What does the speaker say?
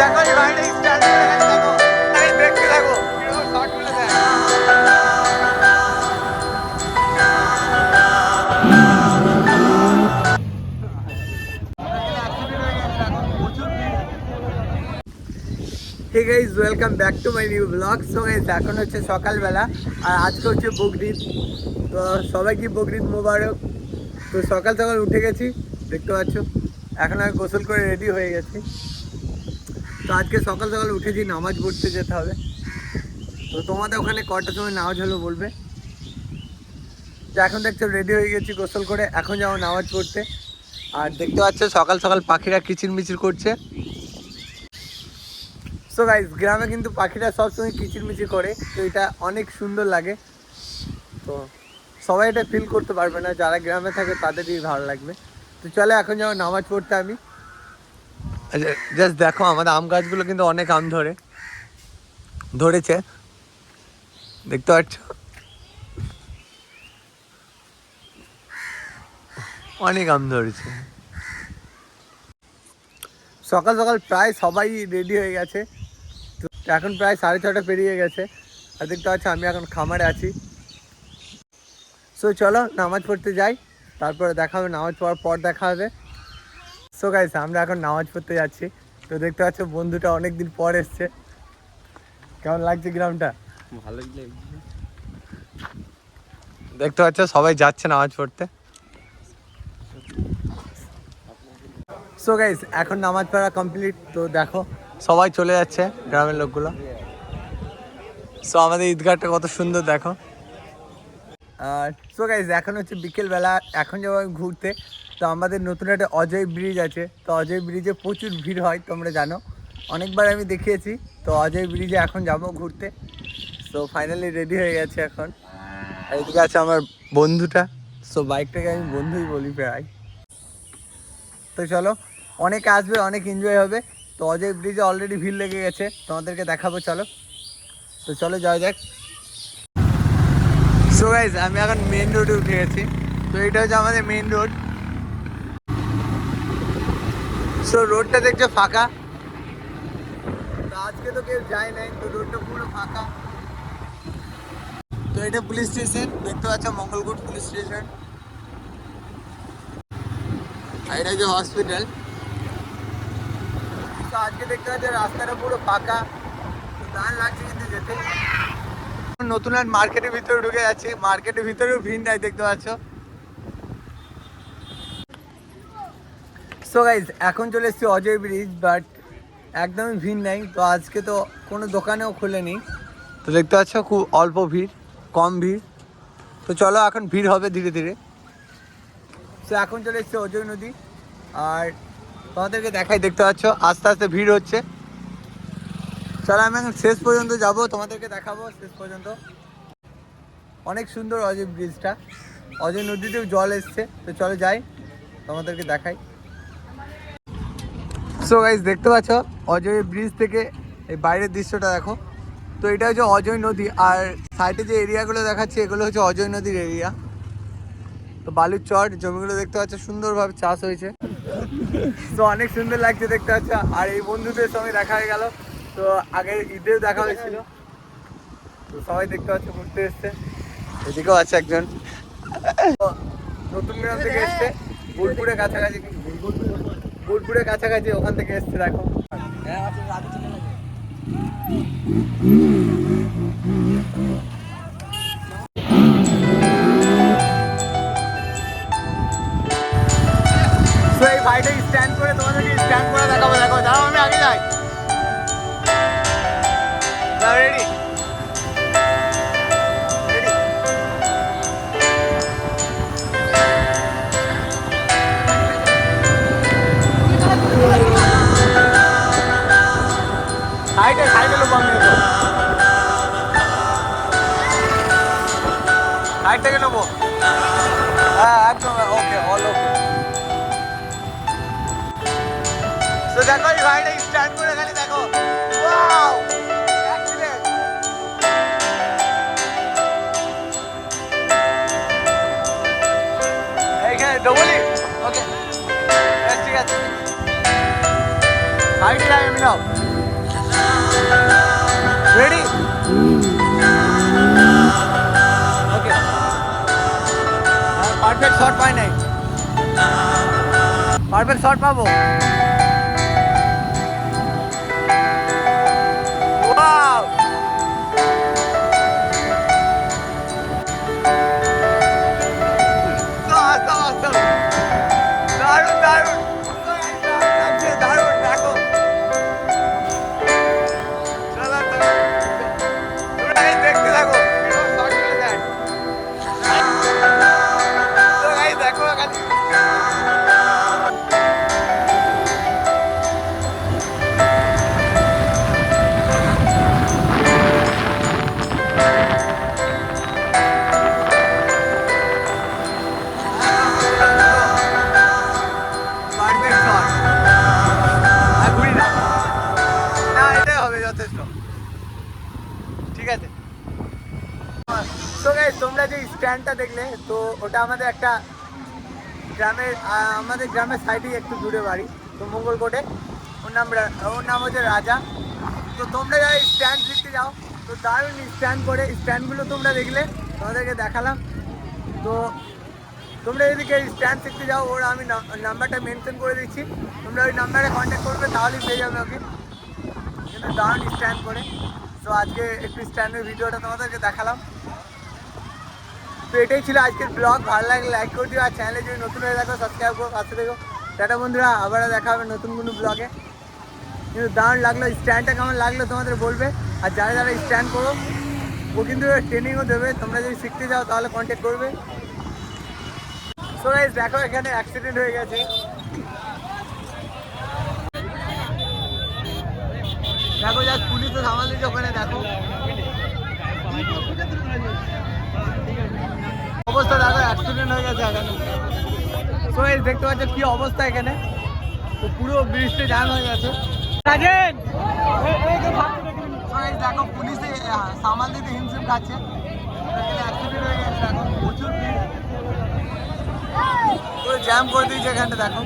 দেখো এই ভাইটা স্ট্যান্ড করে গেছে, দেখো এই দেখতে থাকো কিরকম শট মেরে দেয়। Hey guys, welcome back to my new vlog. So guys, এখন হচ্ছে সকালবেলা আর আজকে হচ্ছে বকরিদ। তো সবাইকে বকরিদ মোবারক। তো সকাল সকাল উঠে গেছি, দেখতে পাচ্ছ। এখন আমি গোসল করে রেডি হয়ে গেছি। তো আজকে সকাল সকাল উঠেছি, নামাজ পড়তে যেতে হবে। তো তোমাদের ওখানে কটার সময় নামাজ হলো বলবে। তো এখন দেখছো রেডি হয়ে গেছি গোসল করে, এখন যাবো নামাজ পড়তে। আর দেখতে পাচ্ছ সকাল সকাল পাখিরা কিচিরমিচির করছে। সো গাইস, গ্রামে কিন্তু পাখিরা সবসময় কিচিরমিচির করে, তো এটা অনেক সুন্দর লাগে। তো সবাই এটা ফিল করতে পারবে না, যারা গ্রামে থাকে তাদেরই ভালো লাগবে। তো চলে এখন যাবো নামাজ পড়তে আমি। জাস্ট দেখো আমাদের আম গাছগুলো কিন্তু অনেক আম ধরেছে, দেখতে পাচ্ছ অনেক আম ধরেছে। সকাল সকাল প্রায় সবাই রেডি হয়ে গেছে। তো এখন প্রায় 6:30 পেরিয়ে গেছে। আর দেখতে পাচ্ছ আমি এখন খামারে আছি। সো চলো নামাজ পড়তে যাই, তারপরে দেখা হবে, নামাজ পড়ার পর দেখা হবে। সো গাইস, আমরা এখন নামাজ পড়তে যাচ্ছি। তো দেখতে পাচ্ছ বন্ধুটা অনেকদিন পর এসছে। কেমন লাগছে গ্রামটা? ভালোই লাগছে। দেখতে পাচ্ছ সবাই যাচ্ছে নামাজ পড়তে। সো গাইস, এখন নামাজ পড়া কমপ্লিট। তো দেখো সবাই চলে যাচ্ছে, গ্রামের লোকগুলো। সো আমাদের ঈদগাহটা কত সুন্দর দেখো। আর সো গাইস, এখন হচ্ছে বিকেলবেলা, এখন যাবো আমি ঘুরতে। তো আমাদের নতুন একটা অজয় ব্রিজ আছে। তো অজয় ব্রিজে প্রচুর ভিড় হয়, তোমরা জানো, অনেকবার আমি দেখিয়েছি। তো অজয় ব্রিজে এখন যাবো ঘুরতে। সো ফাইনালি রেডি হয়ে গেছে এখন। আর এদিকে আছে আমার বন্ধুটা। সো বাইকটাকে আমি বন্ধুই বলি প্রায়। তো চলো, অনেকে আসবে, অনেক এনজয় হবে। তো অজয় ব্রিজে অলরেডি ভিড় লেগে গেছে, তোমাদেরকে দেখাবো চলো। তো চলো যাওয়া যাক। সো গাইস, আমি এখন মেন রোডে উঠে গেছি। তো এটা হচ্ছে আমাদের মেন রোড। সো রোডটা দেখছো ফাঁকা। তো আজকে তো কেউ যায় নাই, তো রোডটা পুরো ফাঁকা। তো এটা পুলিশ স্টেশন, দেখতে পাচ্ছ মঙ্গলকোট পুলিশ স্টেশন। আর এটা হচ্ছে হসপিটাল। তো আজকে দেখতে পাচ্ছ রাস্তাটা পুরো ফাঁকা। তো দারুণ লাগছে কিন্তু যেতে। নতুন আর মার্কেটের ভিতরে ঢুকে যাচ্ছি, মার্কেটের ভিতরেও ভিড় নাই, দেখতে পাচ্ছ। সো গাইজ, এখন চলে এসেছি অজয় ব্রিজ, বাট একদমই ভিড় নাই। তো আজকে তো কোনো দোকানেও খোলেনি। তো দেখতে পাচ্ছ খুব অল্প ভিড়, কম ভিড়। তো চলো এখন ভিড় হবে ধীরে ধীরে। সো এখন চলে এসেছি অজয় নদী। আর তোমাদেরকে দেখাই, দেখতে পাচ্ছ আস্তে আস্তে ভিড় হচ্ছে। চলো আমি এখন শেষ পর্যন্ত যাব, তোমাদেরকে দেখাবো শেষ পর্যন্ত। অনেক সুন্দর অজয় ব্রিজটা, অজয় নদীতেও জল এসছে। তো চলো যাই, তোমাদেরকে দেখাই। সো গাইস, দেখতে পাচ্ছ অজয় ব্রিজ থেকে এই বাইরের দৃশ্যটা দেখো। তো এটা হচ্ছে অজয় নদী, আর সাইডে যে এরিয়াগুলো দেখাচ্ছে এগুলো হচ্ছে অজয় নদীর এরিয়া। তো বালুর চর জমিগুলো দেখতে পাচ্ছ সুন্দরভাবে চাষ হয়েছে। তো অনেক সুন্দর লাগছে দেখতে পাচ্ছ। আর এই বন্ধুদের সঙ্গে দেখা হয়ে গেল। তো আগের ঈদেও দেখা হয়েছিল। তো সবাই দেখতে পাচ্ছ ঘুরতে এসছে। এদিকেও আছে একজন, নতুন গ্রাম থেকে এসছে, বোলপুরের কাছাকাছি। বোলপুরের কাছাকাছি ওখান থেকে এসছে দেখো। তো এই ভাইটা স্ট্যান্ড করে তোমাদেরকে স্ট্যান্ড করে দেখাবো, দেখো দাঁড়াও আমি আগে যাই। রেডি? সাইডে সাইডে লোক আমি নেবো, সাইড থেকে নেবো। হ্যাঁ একদম ওকে, অল ওকে। তো দেখো এই ভাইটা স্ট্যান্ড করে খালি দেখো। Wow, excellent. এইখানে ডবলি ওকে, ঠিক আছে। সাইডে যাই আমি, নাও। রেডি? ওকে, পারফেক্ট শট পাই নাই, পারফেক্ট শট পাবো। ওয়াও, দারুণ দারুণ দারুণ, দেখো চলো তোমরা দেখতে থাকো, দেখো এখানে ঠিক আছে। তো গাইস তোমরা যে স্ট্যান্ডটা দেখলে, তো ওটা আমাদের একটা গ্রামের, আমাদের গ্রামের সাইডেই একটু দূরে বাড়ি, তো মঙ্গলকোটে। ওর নাম হচ্ছে রাজা। তো তোমরা যারা স্ট্যান্ড দেখতে যাও, তো দারুণ স্ট্যান্ড করে, স্ট্যান্ডগুলো তোমরা দেখলে, তোমাদেরকে দেখালাম। তো তোমরা এদিকে স্ট্যান্ড শিখতে যাও, ওর আমি নাম্বারটা মেনশন করে দিচ্ছি, তোমরা ওই নাম্বারে কন্ট্যাক্ট করবে, তাহলেই পেয়ে যাবে ওকে। কিন্তু দারুণ স্ট্যান্ড করে। তো আজকে একটু স্ট্যান্ডের ভিডিওটা তোমাদেরকে দেখালাম। তো এটাই ছিল আজকের ব্লগ। ভালো লাগলে লাইক করে দিও, আর চ্যানেলে যদি নতুন হয়ে থাকো সাবস্ক্রাইব করো, পাশে দেখো। টাটা বন্ধুরা, আবারও দেখা হবে নতুন কোনো ব্লগে। কিন্তু দারুণ লাগলো, স্ট্যান্ডটা কেমন লাগলো তোমাদের বলবে। আর যারা যারা স্ট্যান্ড করো, ও কিন্তু ট্রেনিংও দেবে, তোমরা যদি শিখতে যাও তাহলে কন্ট্যাক্ট করবে। সো গাইস দেখো এখানে অ্যাক্সিডেন্ট হয়ে গেছে, দেখো যা পুলিশ তো সামাল দিচ্ছে ওখানে, দেখো অবস্থা, দেখো অ্যাক্সিডেন্ট হয়ে গেছে এখানে। সো গাইস দেখতে পাচ্ছ কি অবস্থা এখানে, তো পুরো ব্রিজটা জ্যাম হয়ে গেছে। দেখো পুলিশে সামাল দিতে হিমশিম খাচ্ছে, অ্যাক্সিডেন্ট হয়ে গেছে, দেখো প্রচুর ভিড়, পুরো জ্যাম করে দিয়েছে এখানটা, দেখো।